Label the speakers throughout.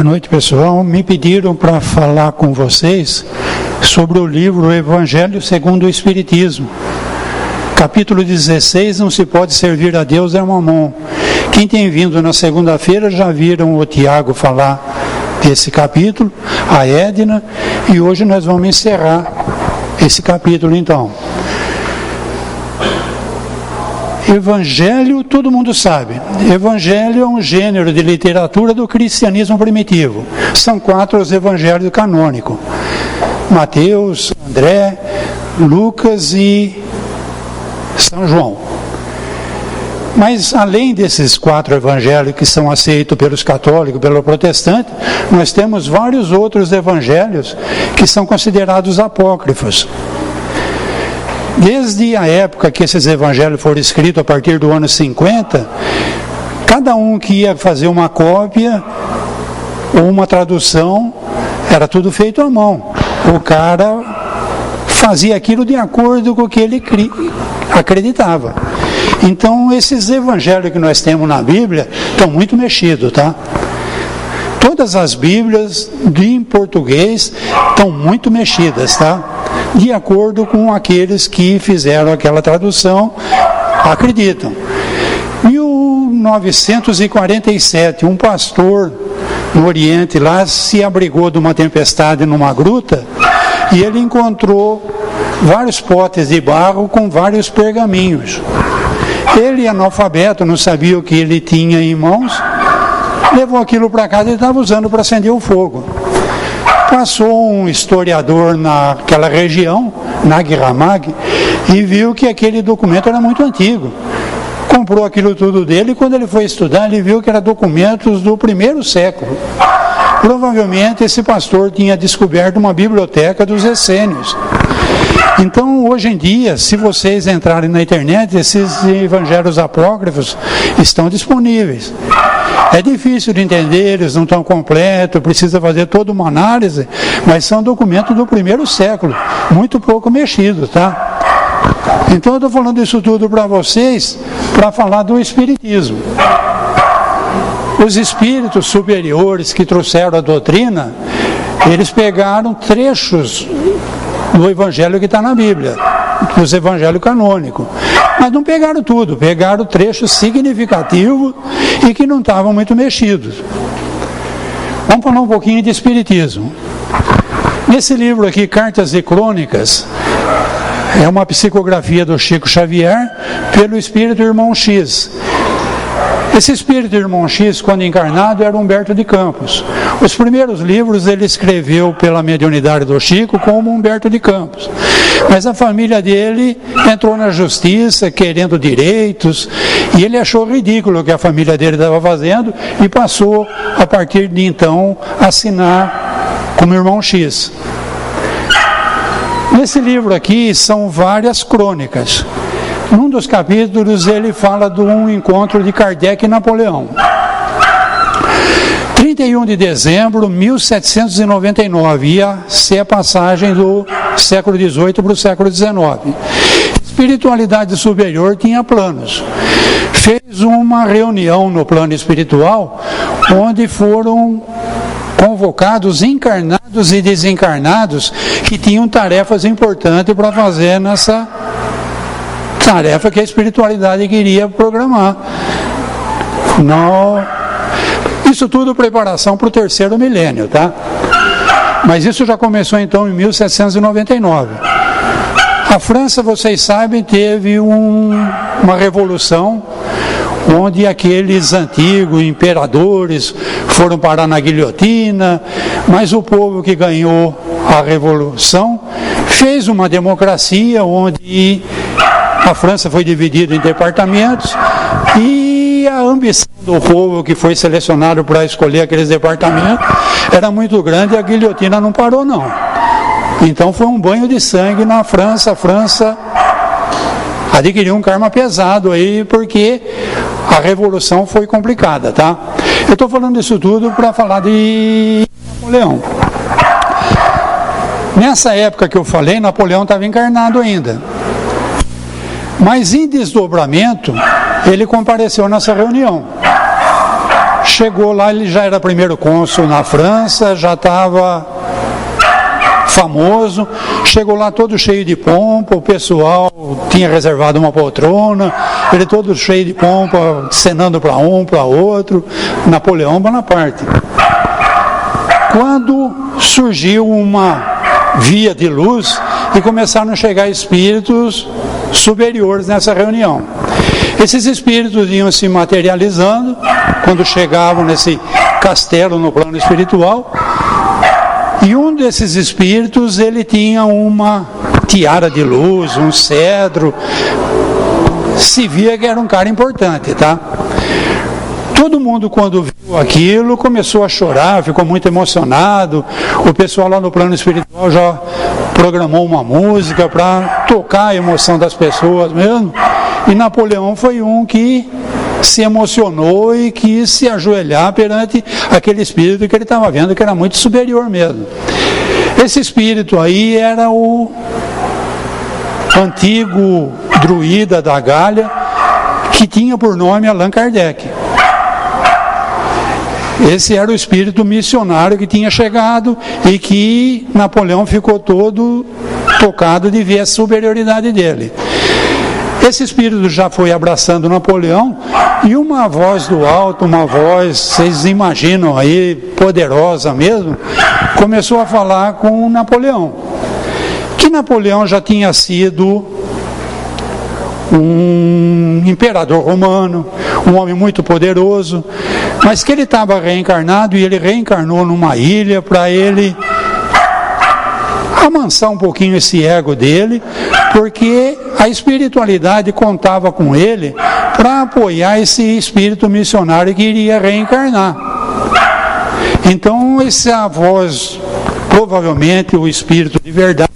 Speaker 1: Boa noite, pessoal. Me pediram para falar com vocês sobre o livro Evangelho segundo o Espiritismo. Capítulo 16, não se pode servir a Deus é mamon. Quem tem vindo na segunda-feira já viram o Tiago falar desse capítulo, a Edna, e hoje nós vamos encerrar esse capítulo então. Evangelho, todo mundo sabe. Evangelho é um gênero de literatura do cristianismo primitivo. São 4 os evangelhos canônicos: Mateus, André, Lucas e São João. Mas além desses 4 evangelhos que são aceitos pelos católicos, pelos protestantes, nós temos vários outros evangelhos que são considerados apócrifos. Desde a época que esses evangelhos foram escritos, a partir do ano 50, cada um que ia fazer uma cópia ou uma tradução, era tudo feito à mão. O cara fazia aquilo de acordo com o que ele acreditava. Então, esses evangelhos que nós temos na Bíblia estão muito mexidos, tá? Todas as Bíblias em português estão muito mexidas, tá? De acordo com aqueles que fizeram aquela tradução, acreditam. Em 1947, um pastor no Oriente lá se abrigou de uma tempestade numa gruta e ele encontrou vários potes de barro com vários pergaminhos. Ele, analfabeto, não sabia o que ele tinha em mãos, levou aquilo para casa e estava usando para acender o fogo. Passou um historiador naquela região, Nag Hammadi, e viu que aquele documento era muito antigo. Comprou aquilo tudo dele e quando ele foi estudar, ele viu que eram documentos do 1º século. Provavelmente esse pastor tinha descoberto uma biblioteca dos essênios. Então, hoje em dia, se vocês entrarem na internet, esses evangelhos apócrifos estão disponíveis. É difícil de entender, eles não estão completos, precisa fazer toda uma análise, mas são documentos do 1º século, muito pouco mexidos, tá? Então eu estou falando isso tudo para vocês, para falar do Espiritismo. Os espíritos superiores que trouxeram a doutrina, eles pegaram trechos do Evangelho que está na Bíblia, dos Evangelhos canônicos. Mas não pegaram tudo, pegaram trechos significativos e que não estavam muito mexidos. Vamos falar um pouquinho de Espiritismo. Nesse livro aqui, Cartas e Crônicas, é uma psicografia do Chico Xavier pelo Espírito Irmão X. Esse Espírito Irmão X, quando encarnado, era Humberto de Campos. Os primeiros livros ele escreveu pela mediunidade do Chico como Humberto de Campos. Mas a família dele entrou na justiça querendo direitos e ele achou ridículo o que a família dele estava fazendo e passou, a partir de então, a assinar como Irmão X. Nesse livro aqui são várias crônicas. Num dos capítulos ele fala de um encontro de Kardec e Napoleão. 31 de dezembro de 1799, ia ser a passagem do século XVIII para o século XIX. Espiritualidade superior tinha planos. Fez uma reunião no plano espiritual, onde foram convocados encarnados e desencarnados que tinham tarefas importantes para fazer nessa tarefa que a espiritualidade queria programar. Isso tudo preparação para o 3º milênio, tá? Mas isso já começou então em 1799. A França, vocês sabem, teve uma revolução onde aqueles antigos imperadores foram parar na guilhotina, mas o povo que ganhou a revolução fez uma democracia onde a França foi dividida em departamentos e a ambição do povo que foi selecionado para escolher aqueles departamentos era muito grande e a guilhotina não parou não. Então foi um banho de sangue na França. A França adquiriu um karma pesado aí porque a revolução foi complicada, tá? Eu estou falando isso tudo para falar de Napoleão. Nessa época que eu falei, Napoleão estava encarnado ainda. Mas em desdobramento, ele compareceu nessa reunião. Chegou lá, ele já era primeiro cônsul na França, já estava famoso, chegou lá todo cheio de pompa, o pessoal tinha reservado uma poltrona, ele todo cheio de pompa, cenando para um, para outro, Napoleão Bonaparte. Quando surgiu uma via de luz e começaram a chegar espíritos superiores nessa reunião. Esses espíritos iam se materializando quando chegavam nesse castelo no plano espiritual, e um desses espíritos, ele tinha uma tiara de luz, um cedro, se via que era um cara importante, tá? Todo mundo, quando viu aquilo, começou a chorar, ficou muito emocionado. O pessoal lá no plano espiritual já programou uma música para tocar a emoção das pessoas mesmo. E Napoleão foi um que se emocionou e quis se ajoelhar perante aquele espírito que ele estava vendo que era muito superior mesmo. Esse espírito aí era o antigo druida da Gália, que tinha por nome Allan Kardec. Esse era o espírito missionário que tinha chegado e que Napoleão ficou todo tocado de ver a superioridade dele. Esse espírito já foi abraçando Napoleão e uma voz do alto, uma voz, vocês imaginam aí, poderosa mesmo, começou a falar com Napoleão. Que Napoleão já tinha sido um imperador romano, um homem muito poderoso, mas que ele estava reencarnado e ele reencarnou numa ilha para ele amansar um pouquinho esse ego dele, porque a espiritualidade contava com ele para apoiar esse espírito missionário que iria reencarnar. Então essa voz, provavelmente o espírito de verdade,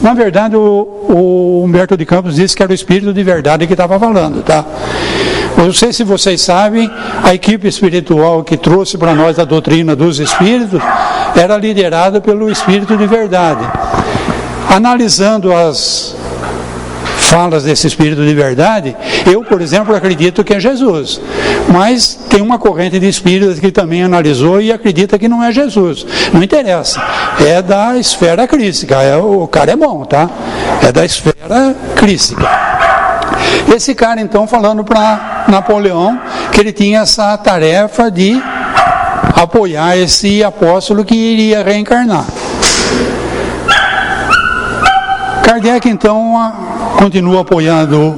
Speaker 1: na verdade o Humberto de Campos disse que era o espírito de verdade que estava falando, tá? Eu não sei se vocês sabem, a equipe espiritual que trouxe para nós a doutrina dos espíritos era liderada pelo espírito de verdade. Analisando as falas desse espírito de verdade, eu, por exemplo, acredito que é Jesus, mas tem uma corrente de espíritos que também analisou e acredita que não é Jesus. Não interessa, é da esfera crística, o cara é bom, tá? É da esfera crística. Esse cara, então, falando para Napoleão que ele tinha essa tarefa de apoiar esse apóstolo que iria reencarnar. Kardec, então, continua apoiando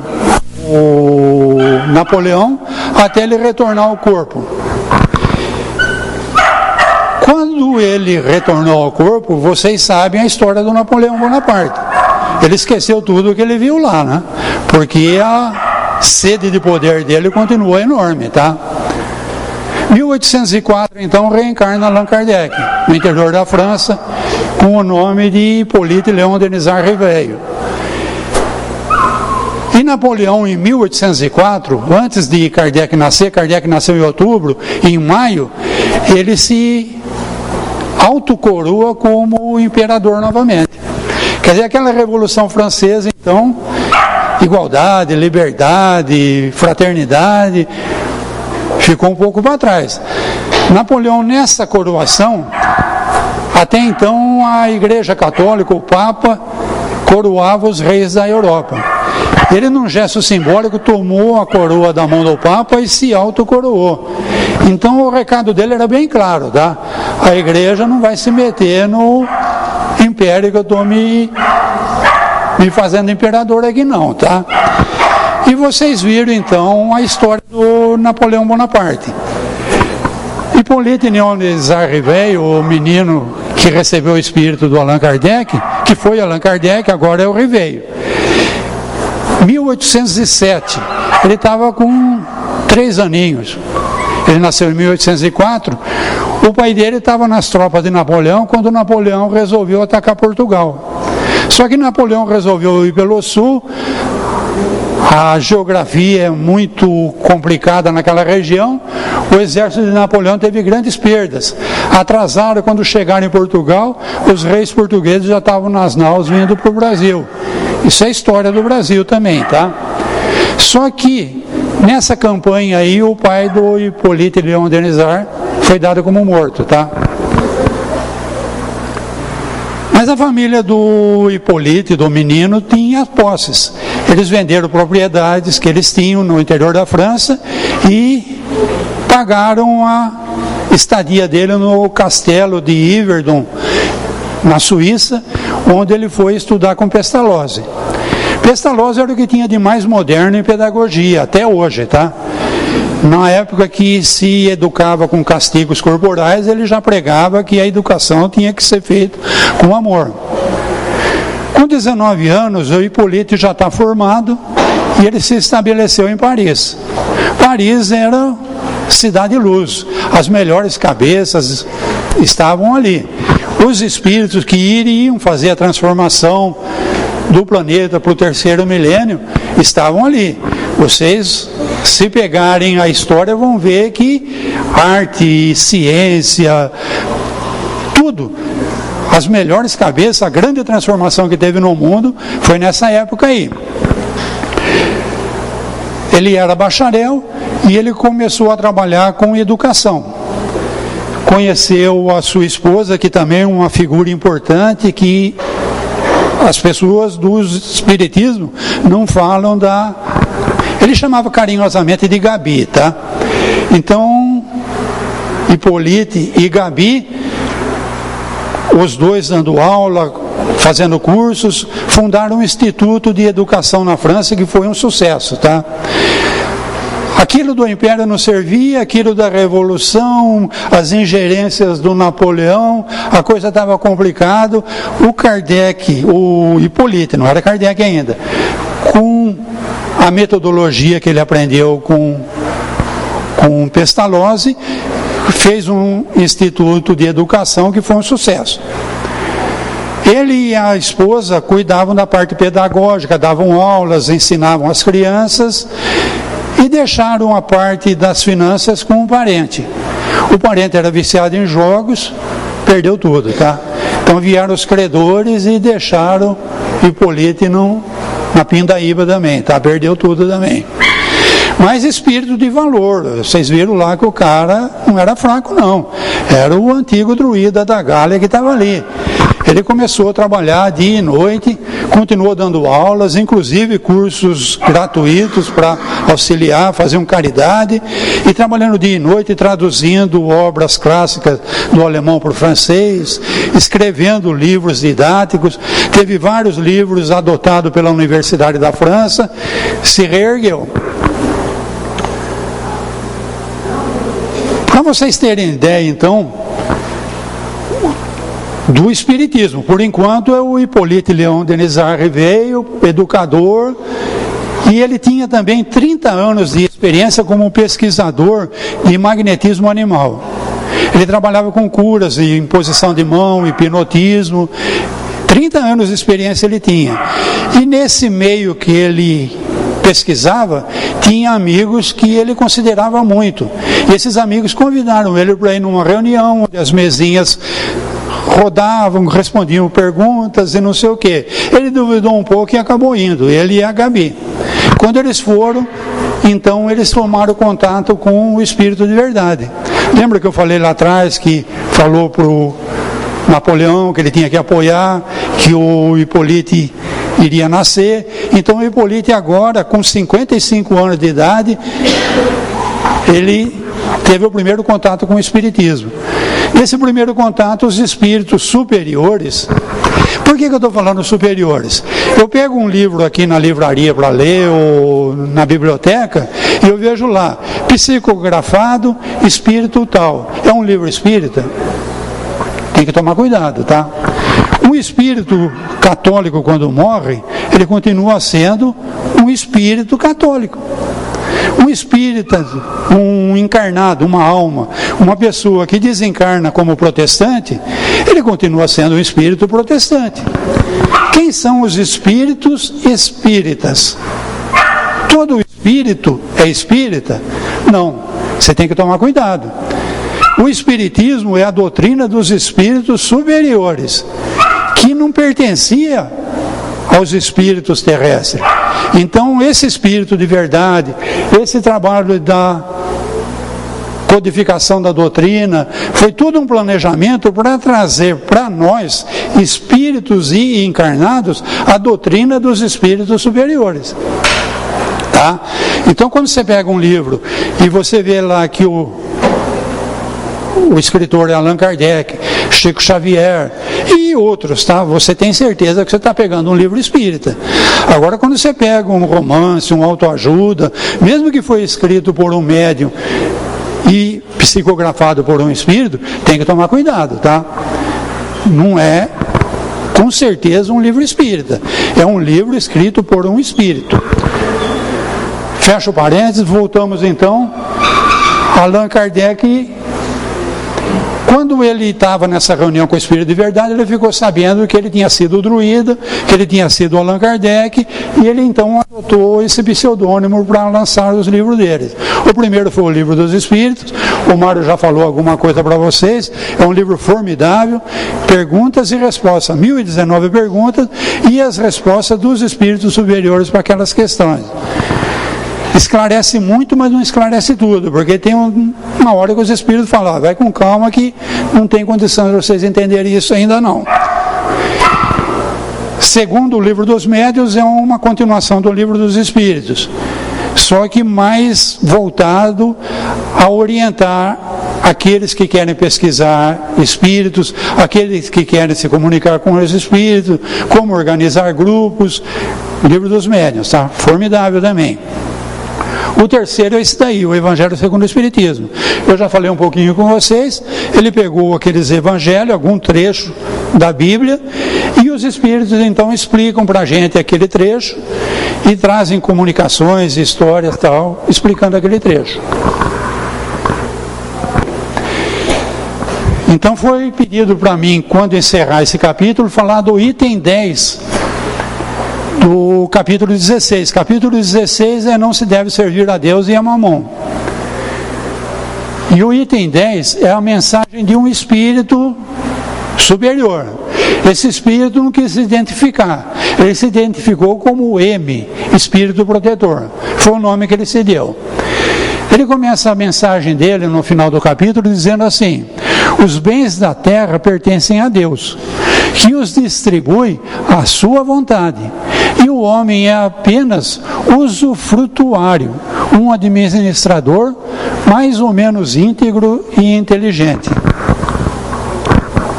Speaker 1: o Napoleão até ele retornar ao corpo. Quando ele retornou ao corpo, vocês sabem a história do Napoleão Bonaparte. Ele esqueceu tudo o que ele viu lá, né? Porque a sede de poder dele continuou enorme, tá? 1804, então, reencarna Allan Kardec, no interior da França, com o nome de Hippolyte Léon Denis Riveiro. E Napoleão, em 1804, antes de Kardec nasceu em outubro, e em maio, ele se autocoroa como imperador novamente. Quer dizer, aquela Revolução Francesa, então, igualdade, liberdade, fraternidade, ficou um pouco para trás. Napoleão, nessa coroação, até então a Igreja Católica, o Papa, coroava os reis da Europa. Ele, num gesto simbólico, tomou a coroa da mão do Papa e se autocoroou. Então o recado dele era bem claro, tá? A Igreja não vai se meter no império que eu estou me fazendo imperador aqui não, tá? E vocês viram então a história do Napoleão Bonaparte. Hippolyte Léon Denis Riveiro, o menino que recebeu o espírito do Allan Kardec, que foi Allan Kardec, agora é o Riveiro. 1807, ele estava com 3 aninhos. Ele nasceu em 1804. O pai dele estava nas tropas de Napoleão quando Napoleão resolveu atacar Portugal. Só que Napoleão resolveu ir pelo sul. A geografia é muito complicada naquela região. O exército de Napoleão teve grandes perdas. Atrasaram, quando chegaram em Portugal, os reis portugueses já estavam nas naus vindo para o Brasil. Isso é a história do Brasil também, tá? Só que Nessa campanha aí, o pai do Hipólito Leão Denizar foi dado como morto, tá? Mas a família do Hipólito e do menino tinha posses. Eles venderam propriedades que eles tinham no interior da França e pagaram a estadia dele no castelo de Yverdon, na Suíça, onde ele foi estudar com Pestalozzi. Pestalozzi era o que tinha de mais moderno em pedagogia, até hoje, tá? Na época que se educava com castigos corporais, ele já pregava que a educação tinha que ser feita com amor. Com 19 anos, o Hipólito já está formado e ele se estabeleceu em Paris. Paris era cidade luz, as melhores cabeças estavam ali. Os espíritos que iriam fazer a transformação do planeta para o terceiro milênio estavam ali. Vocês, se pegarem a história, vão ver que arte, ciência, tudo, as melhores cabeças, a grande transformação que teve no mundo foi nessa época aí. Ele era bacharel e ele começou a trabalhar com educação. Conheceu a sua esposa, que também é uma figura importante, que as pessoas do espiritismo não falam da... Ele chamava carinhosamente de Gabi, tá? Então, Hipólito e Gabi, os dois dando aula, fazendo cursos, fundaram um instituto de educação na França que foi um sucesso, tá? Aquilo do Império não servia, aquilo da Revolução, as ingerências do Napoleão, a coisa estava complicada. O Kardec, o Hipólito, não era Kardec ainda, com a metodologia que ele aprendeu com Pestalozzi, fez um instituto de educação que foi um sucesso. Ele e a esposa cuidavam da parte pedagógica, davam aulas, ensinavam as crianças e deixaram a parte das finanças com um parente. O parente era viciado em jogos, perdeu tudo, tá? Então vieram os credores e deixaram Hipólito na pindaíba também, tá? Perdeu tudo também. Mas espírito de valor, vocês viram lá que o cara não era fraco não, era o antigo druida da Gália que estava ali. Ele começou a trabalhar dia e noite, continuou dando aulas, inclusive cursos gratuitos para auxiliar, faziam caridade, e trabalhando dia e noite, traduzindo obras clássicas do alemão para o francês, escrevendo livros didáticos, teve vários livros adotados pela Universidade da França, se reergueu. Para vocês terem ideia, então, do espiritismo, por enquanto é o Hipólito Leão Denizar veio, educador, e ele tinha também 30 anos de experiência como pesquisador de magnetismo animal. Ele trabalhava com curas e imposição de mão, hipnotismo, 30 anos de experiência ele tinha. E nesse meio que ele pesquisava, tinha amigos que ele considerava muito. E esses amigos convidaram ele para ir numa reunião, onde as mesinhas rodavam, respondiam perguntas e não sei o que. Ele duvidou um pouco e acabou indo, ele e a Gabi. Quando eles foram, então eles tomaram contato com o Espírito de Verdade. Lembra que eu falei lá atrás que falou para o Napoleão que ele tinha que apoiar, que o Hipólito iria nascer? Então o Hipólito agora, com 55 anos de idade, ele teve o primeiro contato com o Espiritismo. Nesse primeiro contato, os espíritos superiores... Por que eu estou falando superiores? Eu pego um livro aqui na livraria para ler, ou na biblioteca, e eu vejo lá, psicografado, espírito tal. É um livro espírita? Tem que tomar cuidado, tá? Um espírito católico, quando morre, ele continua sendo um espírito católico. Um espírita, um encarnado, uma alma, uma pessoa que desencarna como protestante, ele continua sendo um espírito protestante. Quem são os espíritos espíritas? Todo espírito é espírita? Não, você tem que tomar cuidado. O espiritismo é a doutrina dos espíritos superiores, que não pertencia aos espíritos terrestres. Então, esse espírito de verdade, esse trabalho da codificação da doutrina, foi tudo um planejamento para trazer para nós, espíritos e encarnados, a doutrina dos espíritos superiores. Tá? Então, quando você pega um livro e você vê lá que o escritor é Allan Kardec, Chico Xavier e outros, tá? Você tem certeza que você está pegando um livro espírita. Agora, quando você pega um romance, um autoajuda, mesmo que foi escrito por um médium e psicografado por um espírito, tem que tomar cuidado, tá? Não é, com certeza, um livro espírita. É um livro escrito por um espírito. Fecha o parênteses, voltamos então. Allan Kardec, quando ele estava nessa reunião com o Espírito de Verdade, ele ficou sabendo que ele tinha sido druida, que ele tinha sido Allan Kardec, e ele então adotou esse pseudônimo para lançar os livros dele. O primeiro foi o Livro dos Espíritos, o Mário já falou alguma coisa para vocês, é um livro formidável, perguntas e respostas, 1019 perguntas, e as respostas dos espíritos superiores para aquelas questões. Esclarece muito, mas não esclarece tudo, porque tem uma hora que os espíritos falam, vai com calma que não tem condição de vocês entenderem isso ainda não. Segundo o Livro dos Médiuns, é uma continuação do Livro dos Espíritos, só que mais voltado a orientar aqueles que querem pesquisar espíritos, aqueles que querem se comunicar com os espíritos, como organizar grupos. O Livro dos Médiuns, tá? Formidável também. O terceiro é esse daí, o Evangelho segundo o Espiritismo. Eu já falei um pouquinho com vocês, ele pegou aqueles evangelhos, algum trecho da Bíblia, e os Espíritos então explicam para a gente aquele trecho, e trazem comunicações, histórias e tal, explicando aquele trecho. Então foi pedido para mim, quando encerrar esse capítulo, falar do item 10, do capítulo 16. Capítulo 16 é não se deve servir a Deus e a Mamon. E o item 10 é a mensagem de um espírito superior. Esse espírito não quis se identificar. Ele se identificou como M, espírito protetor. Foi o nome que ele se deu. Ele começa a mensagem dele no final do capítulo dizendo assim: os bens da terra pertencem a Deus, que os distribui à sua vontade, e o homem é apenas usufrutuário, um administrador mais ou menos íntegro e inteligente.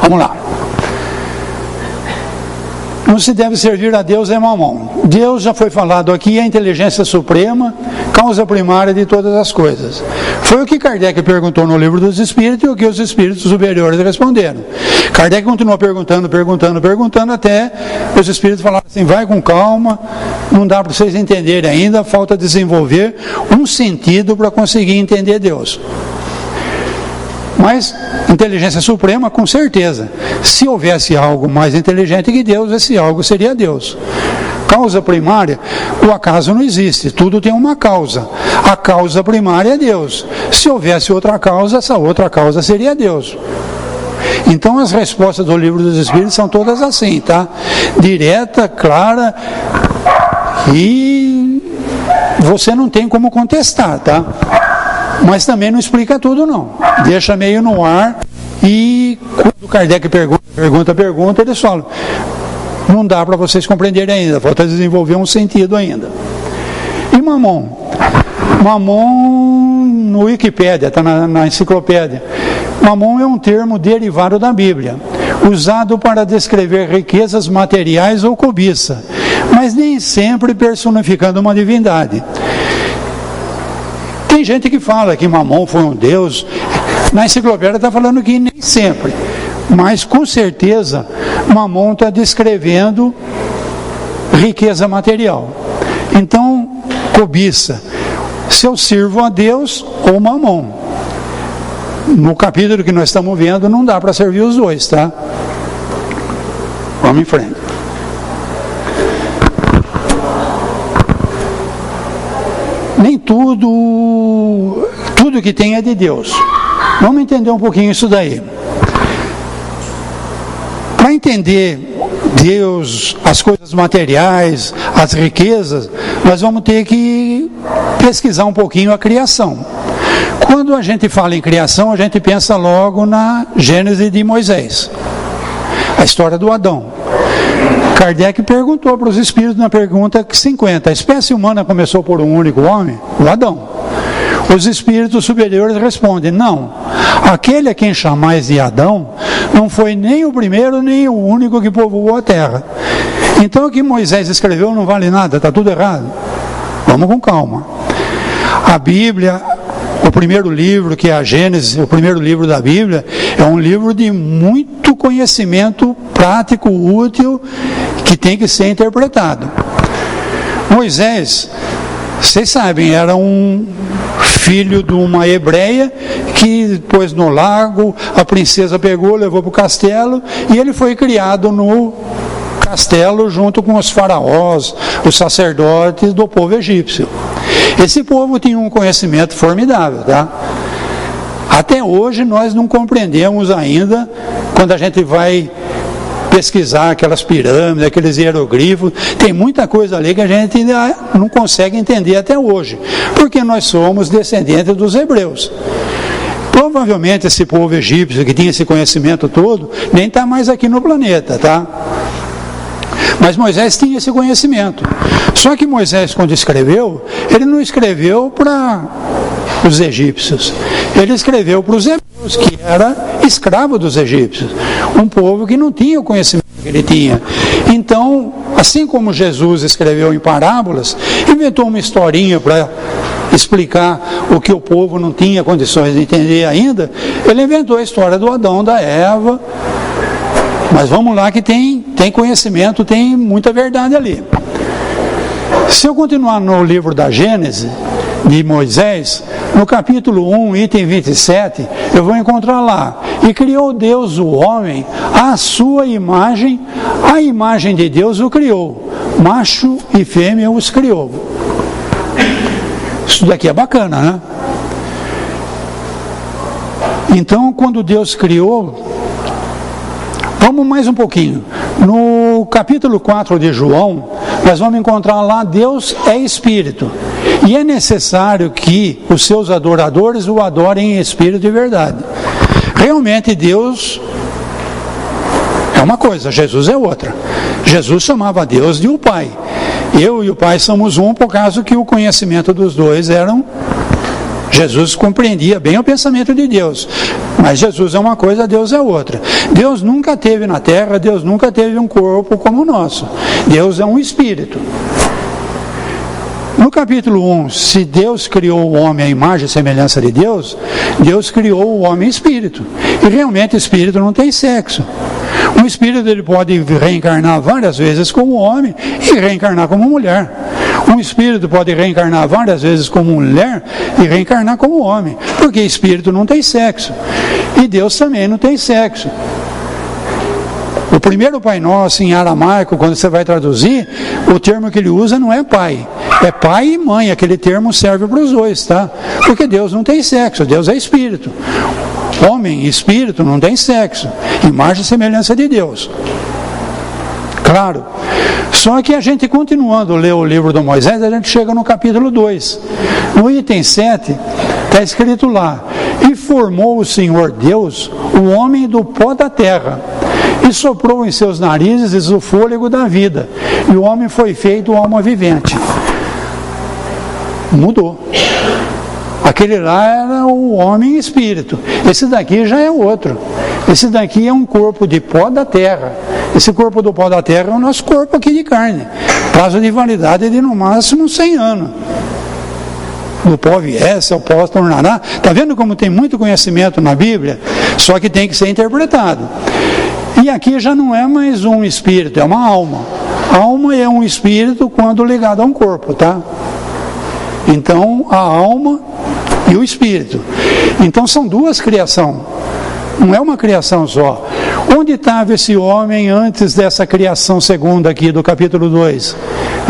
Speaker 1: Vamos lá. Não se deve servir a Deus e a Mamon. Deus, já foi falado aqui, é a inteligência suprema, causa primária de todas as coisas. Foi o que Kardec perguntou no Livro dos Espíritos e o que os espíritos superiores responderam. Kardec continuou perguntando, até os espíritos falaram assim: vai com calma, não dá para vocês entenderem ainda, falta desenvolver um sentido para conseguir entender Deus. Mas, inteligência suprema, com certeza. Se houvesse algo mais inteligente que Deus, esse algo seria Deus. Causa primária, o acaso não existe, tudo tem uma causa. A causa primária é Deus. Se houvesse outra causa, essa outra causa seria Deus. Então as respostas do Livro dos Espíritos são todas assim, tá? Direta, clara, e você não tem como contestar, tá? Mas também não explica tudo não, deixa meio no ar, e quando Kardec pergunta, eles falam: não dá para vocês compreenderem ainda, falta desenvolver um sentido ainda. E Mamon no Wikipédia, está na enciclopédia. Mamon é um termo derivado da Bíblia, usado para descrever riquezas materiais ou cobiça, mas nem sempre personificando uma divindade. Tem gente que fala que Mamon foi um deus. Na enciclopédia está falando que nem sempre, mas com certeza Mamon está descrevendo riqueza material. Então, cobiça, se eu sirvo a Deus ou Mamon. No capítulo que nós estamos vendo, não dá para servir os dois, tá? Vamos em frente. Nem tudo que tem é de Deus. Vamos entender um pouquinho isso daí. Para entender Deus, as coisas materiais, as riquezas, nós vamos ter que pesquisar um pouquinho a criação. Quando a gente fala em criação, a gente pensa logo na Gênese de Moisés, a história do Adão. Kardec perguntou para os espíritos na pergunta 50, a espécie humana começou por um único homem? O Adão. Os espíritos superiores respondem, não, aquele a quem chamais de Adão não foi nem o primeiro nem o único que povoou a terra. Então o que Moisés escreveu não vale nada, está tudo errado. Vamos com calma. A Bíblia, o primeiro livro, que é a Gênesis, o primeiro livro da Bíblia, é um livro de muito conhecimento prático, útil, que tem que ser interpretado. Moisés, vocês sabem, era um filho de uma hebreia que pôs no lago, a princesa pegou, levou para o castelo e ele foi criado no castelo junto com os faraós, os sacerdotes do povo egípcio. Esse povo tinha um conhecimento formidável, tá? Até hoje nós não compreendemos ainda, quando a gente vai pesquisar aquelas pirâmides, aqueles hieroglifos, tem muita coisa ali que a gente ainda não consegue entender até hoje, porque nós somos descendentes dos hebreus. Provavelmente esse povo egípcio que tinha esse conhecimento todo, nem está mais aqui no planeta, tá? Mas Moisés tinha esse conhecimento. Só que Moisés, quando escreveu, ele não escreveu para os egípcios, ele escreveu para os hebreus, que era escravo dos egípcios, um povo que não tinha o conhecimento que ele tinha. Então, assim como Jesus escreveu em parábolas, inventou uma historinha para explicar o que o povo não tinha condições de entender ainda, ele inventou a história do Adão, da Eva. Mas vamos lá que tem conhecimento, tem muita verdade ali. Se eu continuar no livro da Gênesis, de Moisés, no capítulo 1, item 27, eu vou encontrar lá, e criou Deus o homem à sua imagem, a imagem de Deus o criou, macho e fêmea os criou. Isso daqui é bacana, né? Então, quando Deus criou, vamos mais um pouquinho. No capítulo 4 de João, nós vamos encontrar lá, Deus é Espírito. E é necessário que os seus adoradores o adorem em espírito e verdade. Realmente Deus é uma coisa, Jesus é outra. Jesus chamava Deus de o Pai. Eu e o Pai somos um, por causa que o conhecimento dos dois eram... Jesus compreendia bem o pensamento de Deus, mas Jesus é uma coisa, Deus é outra. Deus nunca teve na terra, Deus nunca teve um corpo como o nosso. Deus é um espírito. No capítulo 1, se Deus criou o homem à imagem e semelhança de Deus, Deus criou o homem espírito. E realmente espírito não tem sexo. Um espírito ele pode reencarnar várias vezes como homem e reencarnar como mulher. Um espírito pode reencarnar várias vezes como mulher e reencarnar como homem, porque espírito não tem sexo. E Deus também não tem sexo. O primeiro Pai Nosso em aramaico, quando você vai traduzir, o termo que ele usa não é pai, é pai e mãe. Aquele termo serve para os dois, tá? Porque Deus não tem sexo, Deus é espírito. Homem e espírito não tem sexo, imagem e semelhança de Deus. Claro. Só que a gente, continuando a ler o livro do Moisés, a gente chega no capítulo 2. No item 7, está escrito lá: e formou o Senhor Deus o homem do pó da terra, e soprou em seus narizes o fôlego da vida, e o homem foi feito alma vivente. Mudou. Aquele lá era o homem espírito. Esse daqui já é outro. Esse daqui é um corpo de pó da terra. Esse corpo do pó da terra é o nosso corpo aqui de carne. Prazo de validade é de no máximo 100 anos. Do pó viesse, ao pó se tornará. Está vendo como tem muito conhecimento na Bíblia? Só que tem que ser interpretado. E aqui já não é mais um espírito, é uma alma. A alma é um espírito quando ligado a um corpo, tá? Então, a alma e o espírito. Então, são duas criações. Não é uma criação só. Onde estava esse homem antes dessa criação segunda aqui do capítulo 2?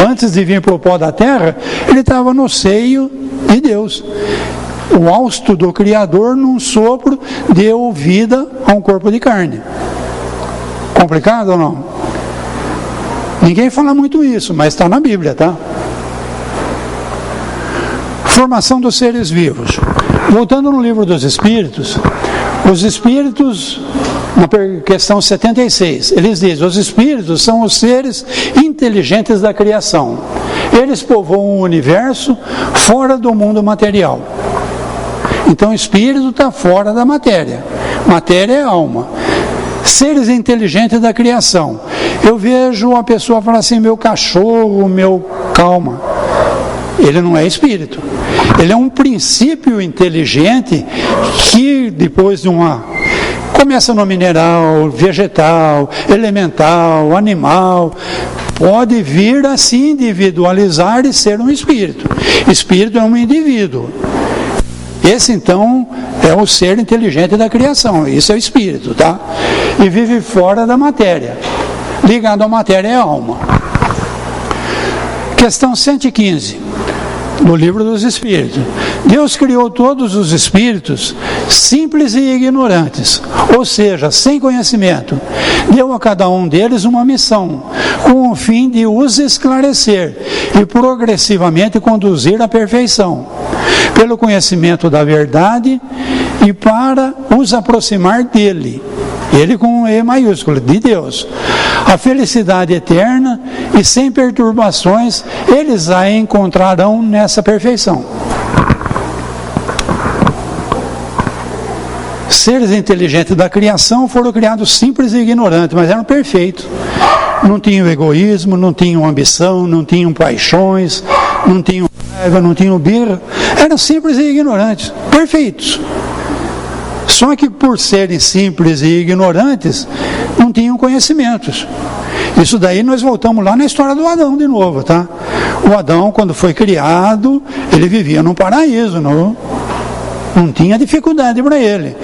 Speaker 1: Antes de vir para o pó da terra, ele estava no seio de Deus. O hausto do Criador, num sopro, deu vida a um corpo de carne. Complicado ou não? Ninguém fala muito isso, mas está na Bíblia, tá? Formação dos seres vivos. Voltando no livro dos Espíritos, os Espíritos, na questão 76, eles dizem: os Espíritos são os seres inteligentes da criação. Eles povoam o universo fora do mundo material. Então o Espírito está fora da matéria. Matéria é alma. Seres inteligentes da criação. Eu vejo uma pessoa falar assim: meu cachorro, calma. Ele não é espírito. Ele é um princípio inteligente que depois de começa no mineral, vegetal, elemental, animal, pode vir a se individualizar e ser um espírito. Espírito é um indivíduo. Esse então é o ser inteligente da criação, isso é o espírito, tá? E vive fora da matéria. Ligado à matéria é a alma. Questão 115, no livro dos Espíritos. Deus criou todos os espíritos simples e ignorantes, ou seja, sem conhecimento. Deu a cada um deles uma missão, com o fim de os esclarecer e progressivamente conduzir à perfeição, pelo conhecimento da verdade e para os aproximar dele. Ele com E maiúsculo, de Deus. A felicidade eterna e sem perturbações, eles a encontrarão nessa perfeição. Seres inteligentes da criação foram criados simples e ignorantes, mas eram perfeitos. Não tinham egoísmo, não tinham ambição, não tinham paixões, não tinham raiva, não tinham birra. Eram simples e ignorantes, perfeitos. Só que por serem simples e ignorantes, não tinham conhecimentos. Isso daí nós voltamos lá na história do Adão de novo, tá? O Adão, quando foi criado, ele vivia num paraíso, não tinha dificuldade para ele.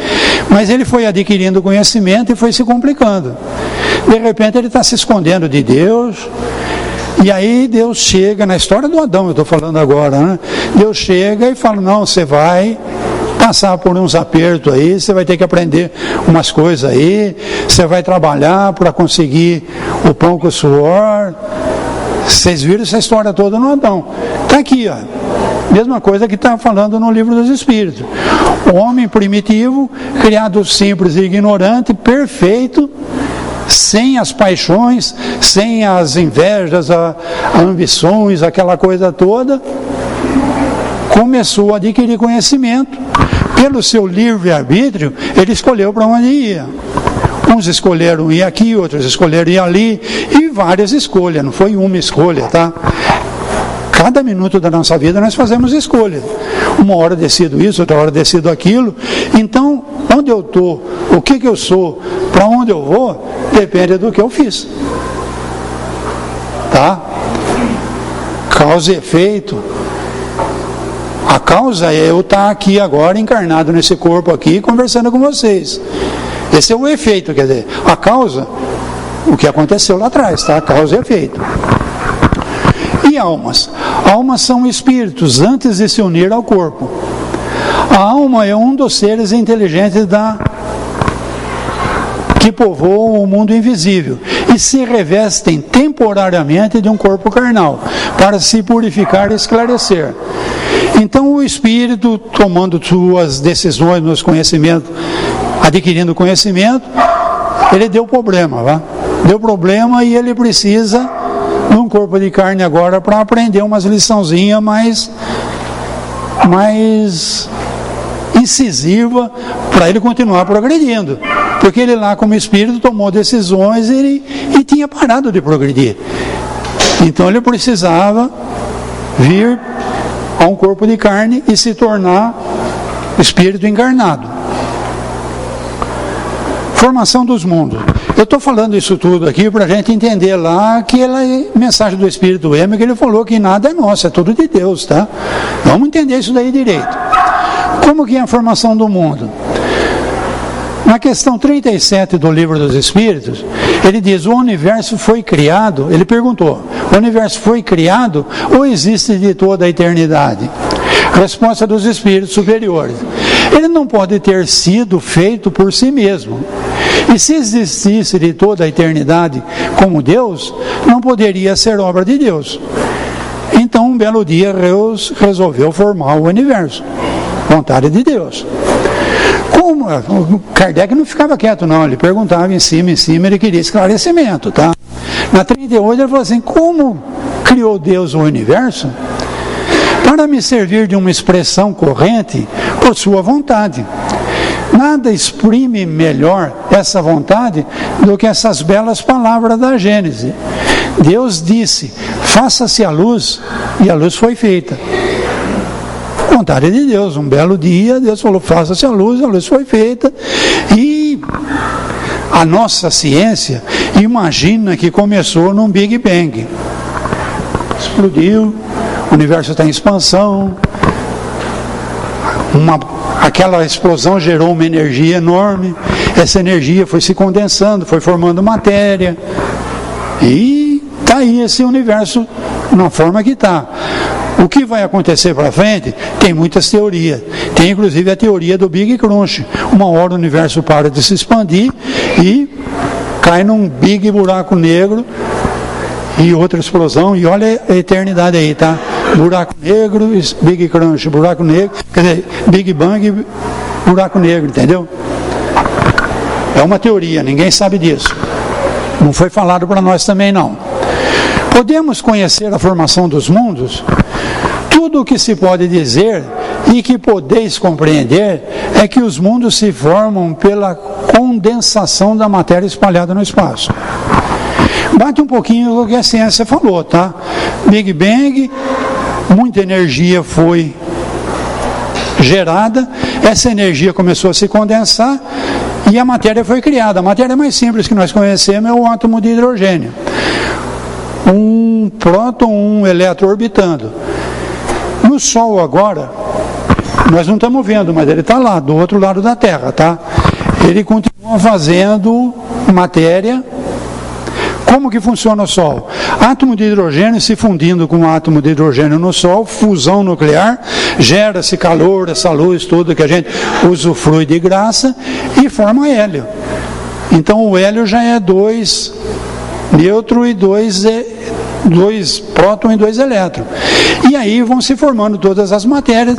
Speaker 1: Mas ele foi adquirindo conhecimento e foi se complicando. De repente ele está se escondendo de Deus. E aí Deus chega, na história do Adão eu estou falando agora, né? Deus chega e fala: não, você vai passar por uns apertos aí, você vai ter que aprender umas coisas aí, você vai trabalhar para conseguir o pão com o suor. Vocês viram essa história toda no Adão. Está aqui, ó. Mesma coisa que está falando no livro dos Espíritos. O homem primitivo, criado simples e ignorante, perfeito, sem as paixões, sem as invejas, as ambições, aquela coisa toda, começou a adquirir conhecimento. Pelo seu livre-arbítrio, ele escolheu para onde ia. Uns escolheram ir aqui, outros escolheram ir ali, e várias escolhas, não foi uma escolha, tá? Cada minuto da nossa vida nós fazemos escolha. Uma hora decido isso, outra hora decido aquilo. Então, onde eu estou, o que eu sou, para onde eu vou, depende do que eu fiz. Tá? Causa e efeito. A causa é eu estar aqui agora, encarnado nesse corpo aqui, conversando com vocês. Esse é o efeito, quer dizer, a causa, o que aconteceu lá atrás, tá? Causa e efeito. E almas? Almas são espíritos antes de se unir ao corpo. A alma é um dos seres inteligentes que povoam o mundo invisível e se revestem temporariamente de um corpo carnal para se purificar e esclarecer. Então o espírito, tomando suas decisões nos conhecimentos, adquirindo conhecimento, ele deu problema, tá? Deu problema e ele precisa de um corpo de carne agora para aprender umas liçãozinhas mais incisiva para ele continuar progredindo, porque ele lá como espírito tomou decisões e tinha parado de progredir. Então ele precisava vir a um corpo de carne e se tornar espírito encarnado. Formação dos mundos. Eu estou falando isso tudo aqui para a gente entender lá aquela mensagem do Espírito Emmanuel, que ele falou que nada é nosso, é tudo de Deus, tá? Vamos entender isso daí direito. Como que é a formação do mundo? Na questão 37 do Livro dos Espíritos, ele diz: o universo foi criado, ele perguntou, o universo foi criado ou existe de toda a eternidade? Resposta dos espíritos superiores: ele não pode ter sido feito por si mesmo. E se existisse de toda a eternidade como Deus, não poderia ser obra de Deus. Então, um belo dia, Deus resolveu formar o universo. Vontade de Deus. Como? O Kardec não ficava quieto, não. Ele perguntava em cima, ele queria esclarecimento, tá? Na 38, ele falou assim: como criou Deus o universo? Para me servir de uma expressão corrente por sua vontade. Nada exprime melhor essa vontade do que essas belas palavras da Gênese. Deus disse: faça-se a luz, e a luz foi feita. Vontade de Deus. Um belo dia, Deus falou: faça-se a luz foi feita. E a nossa ciência imagina que começou num Big Bang. Explodiu, o universo está em expansão, aquela explosão gerou uma energia enorme, essa energia foi se condensando, foi formando matéria, e está aí esse universo na forma que está. O que vai acontecer para frente? Tem muitas teorias. Tem inclusive a teoria do Big Crunch. Uma hora o universo para de se expandir e cai num big buraco negro e outra explosão. E olha a eternidade aí, tá? Buraco negro, Big Crunch, buraco negro, quer dizer, Big Bang, buraco negro, entendeu? É uma teoria, ninguém sabe disso. Não foi falado para nós também, não. Podemos conhecer a formação dos mundos? Tudo o que se pode dizer e que podeis compreender é que os mundos se formam pela condensação da matéria espalhada no espaço. Bate um pouquinho o que a ciência falou, tá? Big Bang, muita energia foi gerada, essa energia começou a se condensar e a matéria foi criada. A matéria mais simples que nós conhecemos é o átomo de hidrogênio. Um próton, um elétron orbitando. No Sol agora, nós não estamos vendo, mas ele está lá, do outro lado da Terra, tá? Ele continua fazendo matéria. Como que funciona o Sol? Átomo de hidrogênio se fundindo com o átomo de hidrogênio no Sol, fusão nuclear, gera-se calor, essa luz toda que a gente usufrui de graça e forma hélio. Então o hélio já é 2 nêutron e 2 próton e 2 elétrons. E aí vão se formando todas as matérias,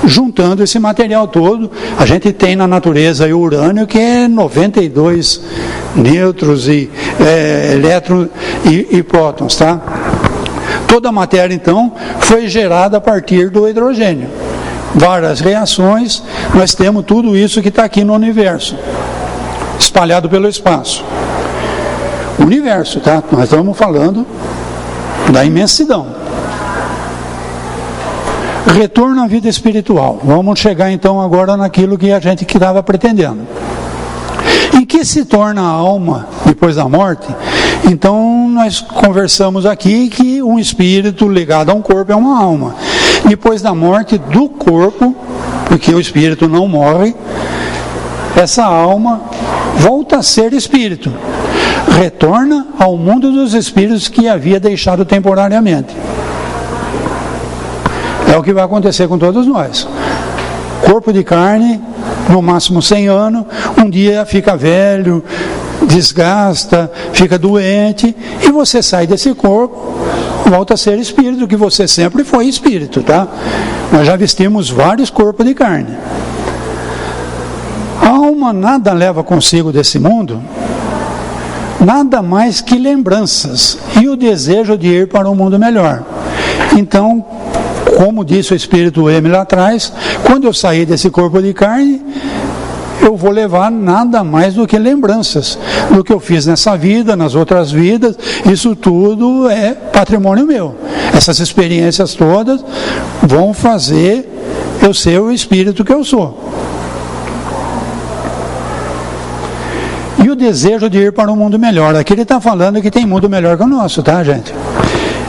Speaker 1: juntando esse material todo. A gente tem na natureza o urânio, que é 92 nêutrons e elétrons e prótons, tá? Toda a matéria, então, foi gerada a partir do hidrogênio. Várias reações, nós temos tudo isso que está aqui no universo, espalhado pelo espaço. Universo, tá? Nós estamos falando da imensidão. Retorno à vida espiritual. Vamos chegar então agora naquilo que a gente estava pretendendo. Em que se torna a alma depois da morte? Então nós conversamos aqui que um espírito ligado a um corpo é uma alma. Depois da morte do corpo, porque o espírito não morre, essa alma volta a ser espírito. Retorna ao mundo dos espíritos que havia deixado temporariamente. É o que vai acontecer com todos nós. Corpo de carne, no máximo 100 anos, um dia fica velho, desgasta, fica doente, e você sai desse corpo, volta a ser espírito, que você sempre foi espírito, tá? Nós já vestimos vários corpos de carne. A alma nada leva consigo desse mundo, nada mais que lembranças e o desejo de ir para um mundo melhor. Então, como disse o Espírito M lá atrás, quando eu sair desse corpo de carne, eu vou levar nada mais do que lembranças do que eu fiz nessa vida, nas outras vidas. Isso tudo é patrimônio meu. Essas experiências todas vão fazer eu ser o espírito que eu sou. E o desejo de ir para um mundo melhor. Aqui ele está falando que tem mundo melhor que o nosso, tá, gente?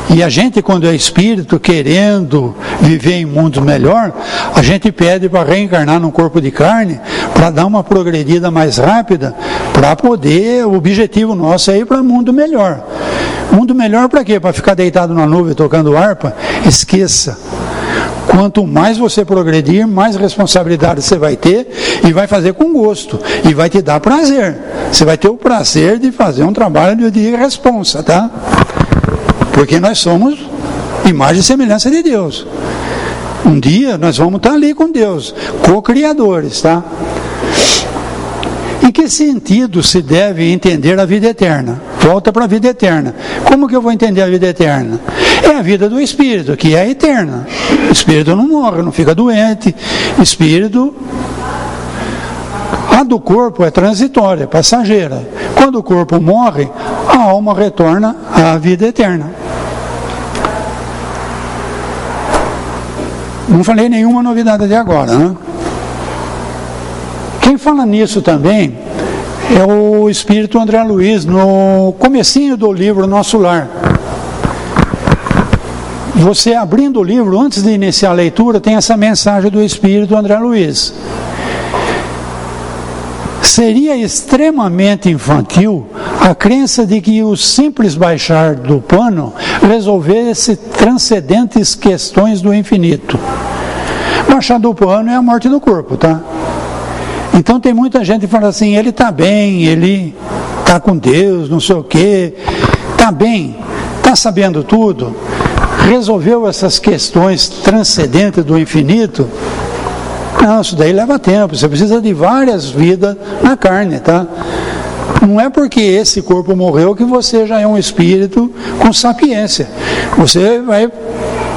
Speaker 1: E a gente, quando é espírito, querendo viver em mundo melhor, a gente pede para reencarnar num corpo de carne, para dar uma progredida mais rápida, para poder, o objetivo nosso é ir para um mundo melhor. Mundo melhor para quê? Para ficar deitado na nuvem tocando harpa? Esqueça. Quanto mais você progredir, mais responsabilidade você vai ter e vai fazer com gosto e vai te dar prazer. Você vai ter o prazer de fazer um trabalho de responsa, tá? Porque nós somos imagem e semelhança de Deus. Um dia nós vamos estar ali com Deus, co-criadores, tá? Em que sentido se deve entender a vida eterna? Volta para a vida eterna. Como que eu vou entender a vida eterna? É a vida do Espírito, que é eterna. O Espírito não morre, não fica doente. Espírito, a do corpo é transitória, é passageira. Quando o corpo morre, a alma retorna à vida eterna. Não falei nenhuma novidade até agora, né? Quem fala nisso também é o Espírito André Luiz, no comecinho do livro Nosso Lar. Você abrindo o livro, antes de iniciar a leitura, tem essa mensagem do Espírito André Luiz. Seria extremamente infantil a crença de que o simples baixar do pano resolvesse transcendentes questões do infinito. Baixar do pano é a morte do corpo, tá? Então tem muita gente que fala assim, ele está bem, ele está com Deus, não sei o quê, está bem, está sabendo tudo, resolveu essas questões transcendentes do infinito. Não, isso daí leva tempo, você precisa de várias vidas na carne, tá? Não é porque esse corpo morreu que você já é um espírito com sapiência. Você vai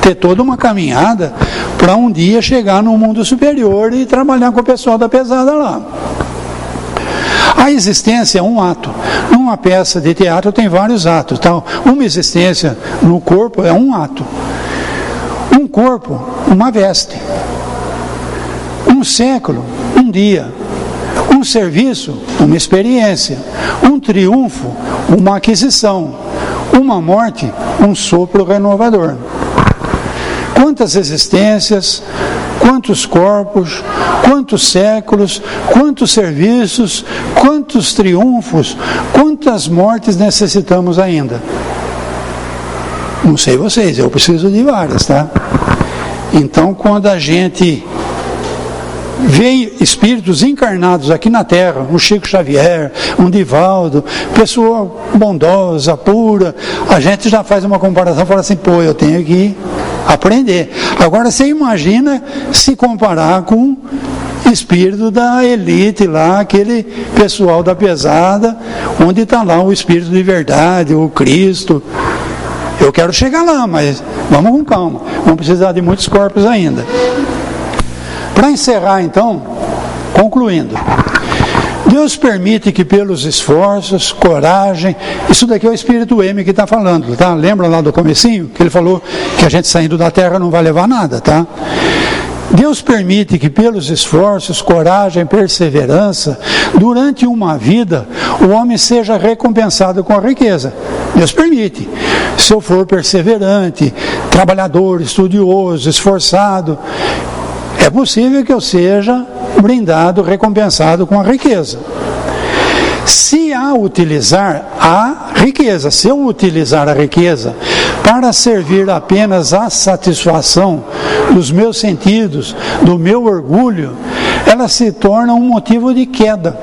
Speaker 1: ter toda uma caminhada para um dia chegar no mundo superior e trabalhar com o pessoal da pesada lá. A existência é um ato. Numa peça de teatro tem vários atos. Tá? Uma existência no corpo é um ato. Um corpo, uma veste. Um século, um dia. Um serviço, uma experiência. Um triunfo, uma aquisição. Uma morte, um sopro renovador. Quantas existências, quantos corpos, quantos séculos, quantos serviços, quantos triunfos, quantas mortes necessitamos ainda? Não sei vocês, eu preciso de várias, tá? Então, quando a gente vê espíritos encarnados aqui na Terra, um Chico Xavier, um Divaldo, pessoa bondosa, pura, a gente já faz uma comparação e fala assim, pô, eu tenho que aprender. Agora você imagina se comparar com o espírito da elite lá, aquele pessoal da pesada, onde está lá o espírito de verdade, o Cristo. Eu quero chegar lá, mas vamos com calma, vamos precisar de muitos corpos ainda. Para encerrar então, concluindo, Deus permite que pelos esforços, coragem, isso daqui é o Espírito M que está falando, tá? Lembra lá do comecinho, que ele falou que a gente saindo da terra não vai levar nada, tá? Deus permite que pelos esforços, coragem, perseverança, durante uma vida, o homem seja recompensado com a riqueza. Deus permite. Se eu for perseverante, trabalhador, estudioso, esforçado, é possível que eu seja brindado, recompensado com a riqueza. Se eu utilizar a riqueza para servir apenas à satisfação dos meus sentidos, do meu orgulho, ela se torna um motivo de queda.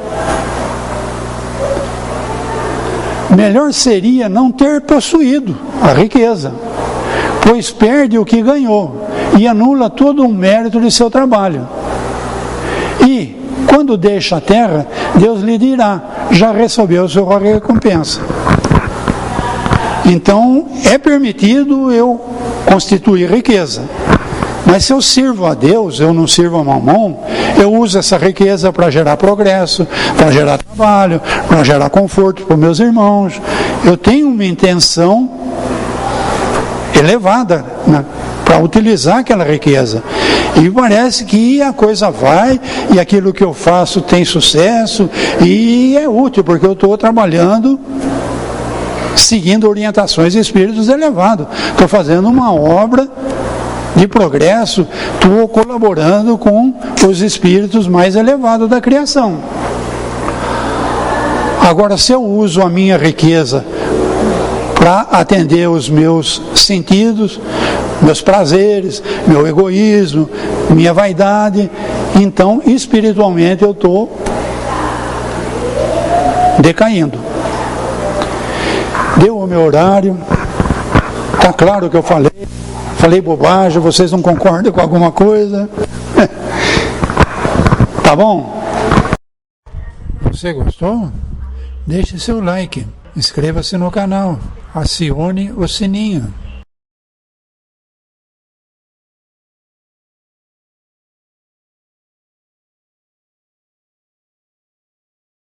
Speaker 1: Melhor seria não ter possuído a riqueza, pois perde o que ganhou e anula todo o mérito de seu trabalho. E, quando deixa a terra, Deus lhe dirá, já recebeu sua recompensa. Então, é permitido eu constituir riqueza. Mas se eu sirvo a Deus, eu não sirvo a Mamon, eu uso essa riqueza para gerar progresso, para gerar trabalho, para gerar conforto para os meus irmãos. Eu tenho uma intenção elevada, né, para utilizar aquela riqueza. E parece que a coisa vai, e aquilo que eu faço tem sucesso, e é útil, porque eu estou trabalhando seguindo orientações de espíritos elevados. Estou fazendo uma obra de progresso, estou colaborando com os espíritos mais elevados da criação. Agora, se eu uso a minha riqueza para atender os meus sentidos, meus prazeres, meu egoísmo, minha vaidade. Então, espiritualmente, eu estou decaindo. Deu o meu horário, está claro o que eu falei bobagem, vocês não concordam com alguma coisa? Tá bom? Você gostou? Deixe seu like, inscreva-se no canal, acione o sininho.